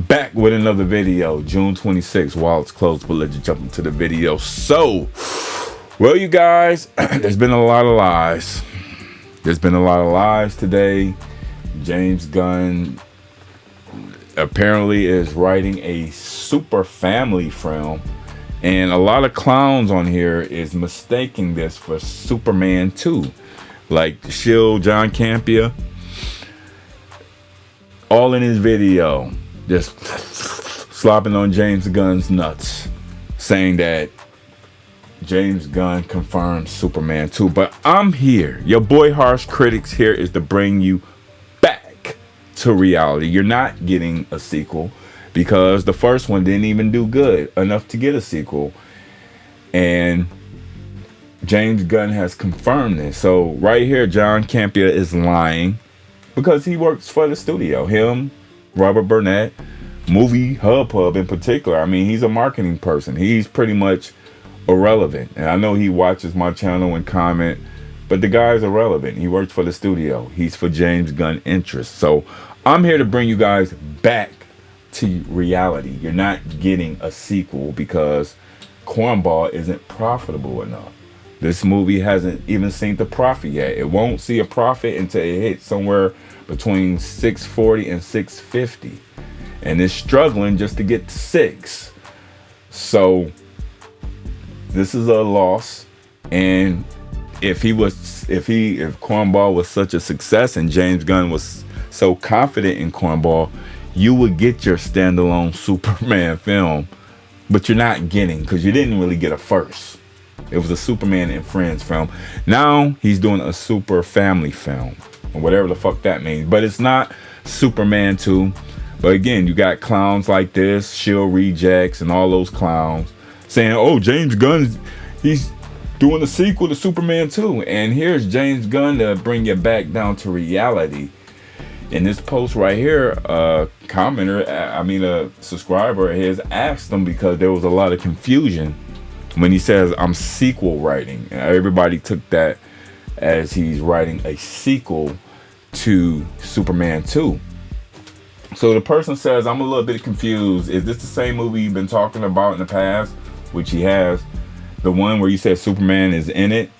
Back with another video, June 26th, while it's closed, but let's jump into the video. So, well, you guys, there's been a lot of lies. There's been a lot of lies today. James Gunn apparently is writing a super family film, and a lot of clowns on here is mistaking this for Superman 2. Like Shield, John Campia, all in his video, just slopping on James Gunn's nuts, saying that James Gunn confirmed Superman 2. But I'm here, your boy Harsh Critics here, is to bring you back to reality. You're not getting a sequel because the first one didn't even do good enough to get a sequel. And James Gunn has confirmed this. So right here, John Campia is lying because he works for the studio. Him, Robert Burnett, Movie Hub in particular. I mean, he's a marketing person. He's pretty much irrelevant. And I know he watches my channel and comment, but the guy's irrelevant. He works for the studio. He's for James Gunn interests. So I'm here to bring you guys back to reality. You're not getting a sequel because Cornball isn't profitable enough. This movie hasn't even seen the profit yet. It won't see a profit until it hits somewhere between 640 and 650, and it's struggling just to get to 6. So this is a loss. And if Cornball was such a success and James Gunn was so confident in Cornball, you would get your standalone Superman film, but you're not getting, because you didn't really get a first. It was a Superman and Friends film. Now he's doing a super family film, or whatever the fuck that means. But it's not Superman 2. But again, you got clowns like this, Shield rejects, and all those clowns saying, "Oh, James Gunn, he's doing a sequel to Superman 2." And here's James Gunn to bring you back down to reality. In this post right here, a subscriber has asked him, because there was a lot of confusion when he says, "I'm sequel writing." And everybody took that as he's writing a sequel to Superman 2. So the person says, "I'm a little bit confused. Is this the same movie you've been talking about in the past?" Which he has. The one where you said Superman is in it,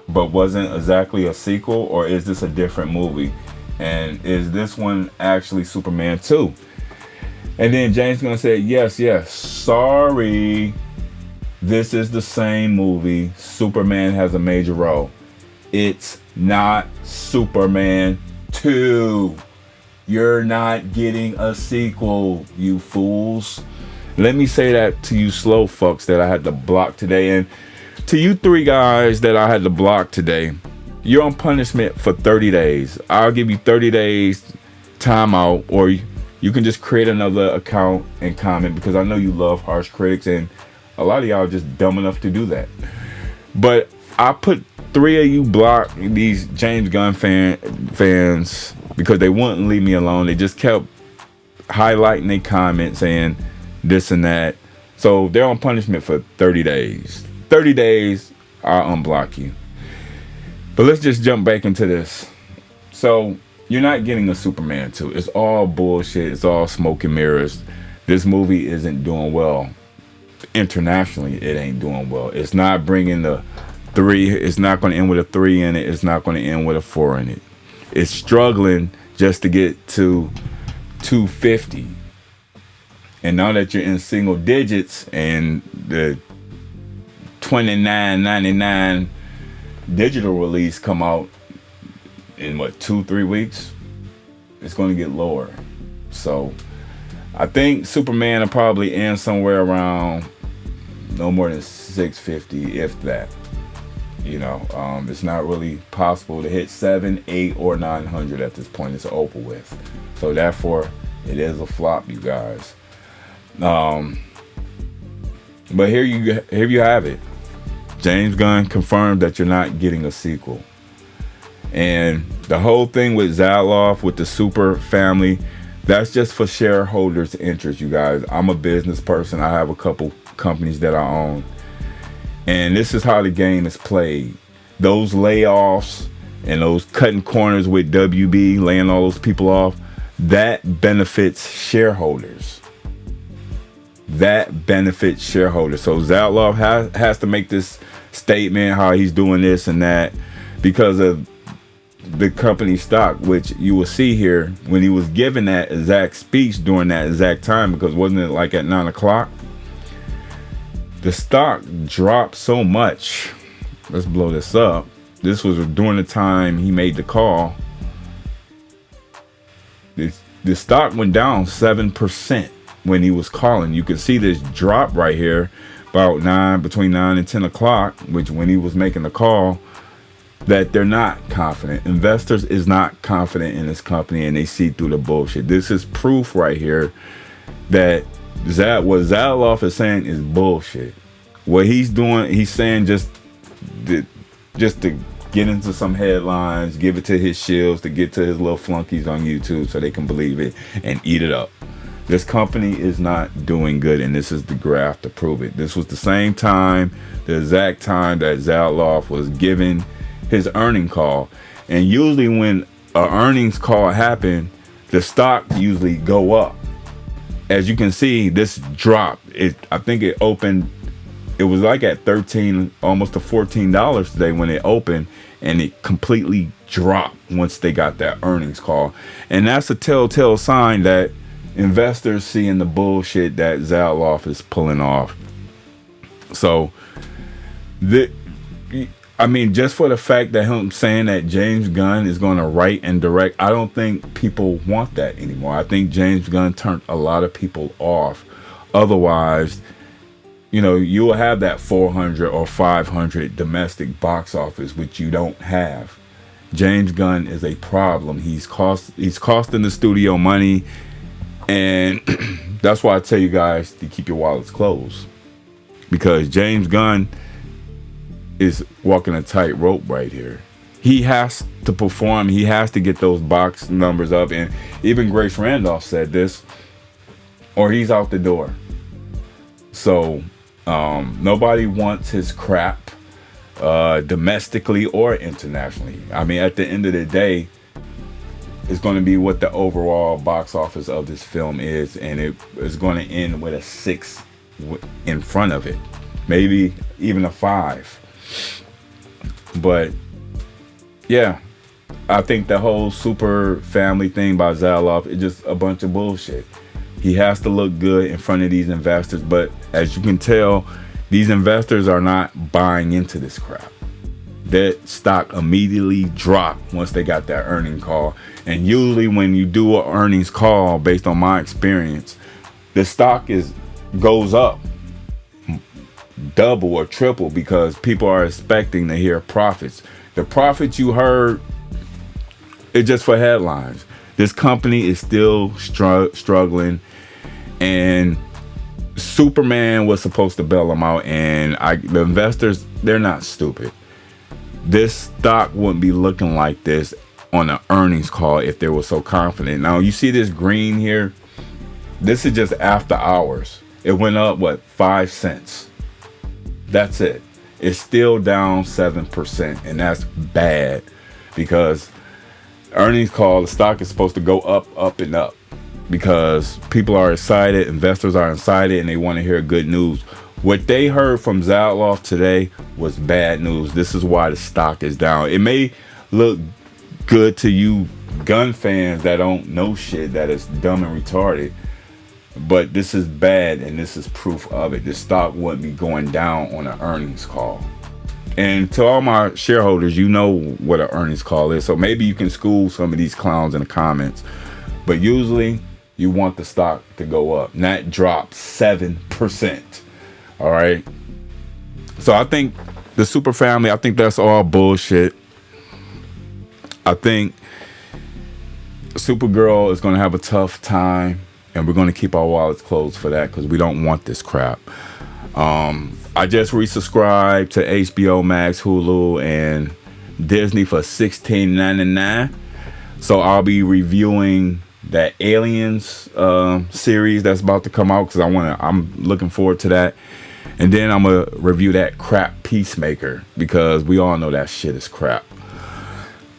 but wasn't exactly a sequel? Or is this a different movie? And is this one actually Superman 2? And then James Gunn said, yes, sorry. This is the same movie. Superman has a major role. It's not Superman 2. You're not getting a sequel, you fools. Let me say that to you slow fucks that I had to block today. And to you 3 guys that I had to block today, you're on punishment for 30 days. I'll give you 30 days timeout, or you can just create another account and comment, because I know you love Harsh Critics, and a lot of y'all are just dumb enough to do that. But I put 3 of you block these James Gunn fans because they wouldn't leave me alone. They just kept highlighting their comments saying this and that. So they're on punishment for 30 days. 30 days, I'll unblock you. But let's just jump back into this. So you're not getting a Superman 2. It's all bullshit. It's all smoke and mirrors. This movie isn't doing well. Internationally, it ain't doing well. It's not bringing the 3. It's not going to end with a 3 in it. It's not going to end with a 4 in it. It's struggling just to get to 250. And now that you're in single digits and the $29.99 digital release come out in 2-3 weeks, it's going to get lower. So I think Superman will probably end somewhere around no more than 650, if that. It's not really possible to hit 7, 8, or 900 at this point. It's over with. So therefore, it is a flop, you guys. But here you have it. James Gunn confirmed that you're not getting a sequel. And the whole thing with Zaloff, with the super family, that's just for shareholders' interest, you guys. I'm a business person. I have a couple companies that I own. And this is how the game is played. Those layoffs and those cutting corners with WB, laying all those people off, That benefits shareholders. That benefits shareholders. So Zatlov has to make this statement how he's doing this and that because of the company stock, which you will see here when he was giving that exact speech during that exact time, because wasn't it like at 9 o'clock? The stock dropped so much. Let's blow this up. This was during the time he made the call. The stock went down 7% when he was calling. You can see this drop right here about between 9 and 10 o'clock, which when he was making the call, that they're not confident. Investors is not confident in this company, and they see through the bullshit. This is proof right here that what Zatlov is saying is bullshit. What he's doing, he's saying just to get into some headlines, give it to his shills, to get to his little flunkies on YouTube so they can believe it and eat it up. This company is not doing good, and this is the graph to prove it. This was the same time, the exact time that Zatlov was giving his earning call. And usually when an earnings call happen, the stock usually go up. As you can see, this drop, I think it opened, it was like at 13, almost to $14 today when it opened, and it completely dropped once they got that earnings call. And that's a telltale sign that investors seeing the bullshit that Zatlov is pulling off. So just for the fact that him saying that James Gunn is going to write and direct, I don't think people want that anymore. I think James Gunn turned a lot of people off. Otherwise, you will have that 400 or 500 domestic box office, which you don't have. James Gunn is a problem. He's costing the studio money, and that's why I tell you guys to keep your wallets closed, because James Gunn is walking a tightrope right here. He has to perform. He has to get those box numbers up. And even Grace Randolph said this, or he's out the door. So nobody wants his crap domestically or internationally. I mean, at the end of the day, it's going to be what the overall box office of this film is, and it is going to end with a 6 in front of it, maybe even a 5. But yeah, I think the whole super family thing by Zatlov is just a bunch of bullshit. He has to look good in front of these investors, but as you can tell, these investors are not buying into this crap. That stock immediately dropped once they got that earnings call. And usually when you do an earnings call, based on my experience, the stock goes up double or triple, because people are expecting to hear profits. The profits you heard is just for headlines. This company is still struggling, and Superman was supposed to bail them out, and the investors, they're not stupid. This stock wouldn't be looking like this on an earnings call if they were so confident. Now you see this green here, this is just after hours. It went up 5 cents. That's it. It's still down 7%, and that's bad, because earnings call, the stock is supposed to go up and up, because people are excited, investors are excited, and they want to hear good news. What they heard from Zatlov today was bad news. This is why the stock is down. It may look good to you Gunn fans that don't know shit, that is dumb and retarded, but this is bad, and this is proof of it. The stock wouldn't be going down on an earnings call. And to all my shareholders, you know what an earnings call is, so maybe you can school some of these clowns in the comments. But usually you want the stock to go up, not drop 7%. All right. So I think the super family, I think that's all bullshit. I think Supergirl is going to have a tough time, and we're going to keep our wallets closed for that, because we don't want this crap. I just resubscribed to HBO Max, Hulu, and Disney for $16.99. So I'll be reviewing that Aliens series that's about to come out, because I'm looking forward to that. And then I'm gonna review that crap Peacemaker, because we all know that shit is crap.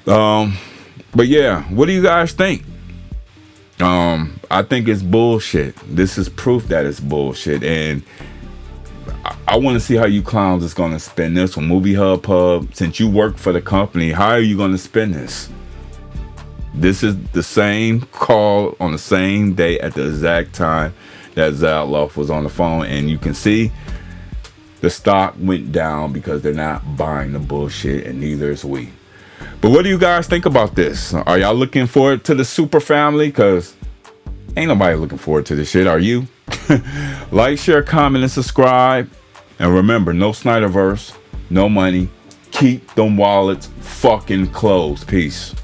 But yeah, what do you guys think? I think it's bullshit. This is proof that it's bullshit, and I want to see how you clowns is going to spin this one. Movie Hub Pub, since you work for the company, how are you going to spin this? This is the same call on the same day at the exact time that Zaloff was on the phone, and you can see the stock went down because they're not buying the bullshit, and neither is we. But what do you guys think about this? Are y'all looking forward to the super family? Because ain't nobody looking forward to this shit, are you? Like, share, comment, and subscribe. And remember, no Snyderverse, no money. Keep them wallets fucking closed. Peace.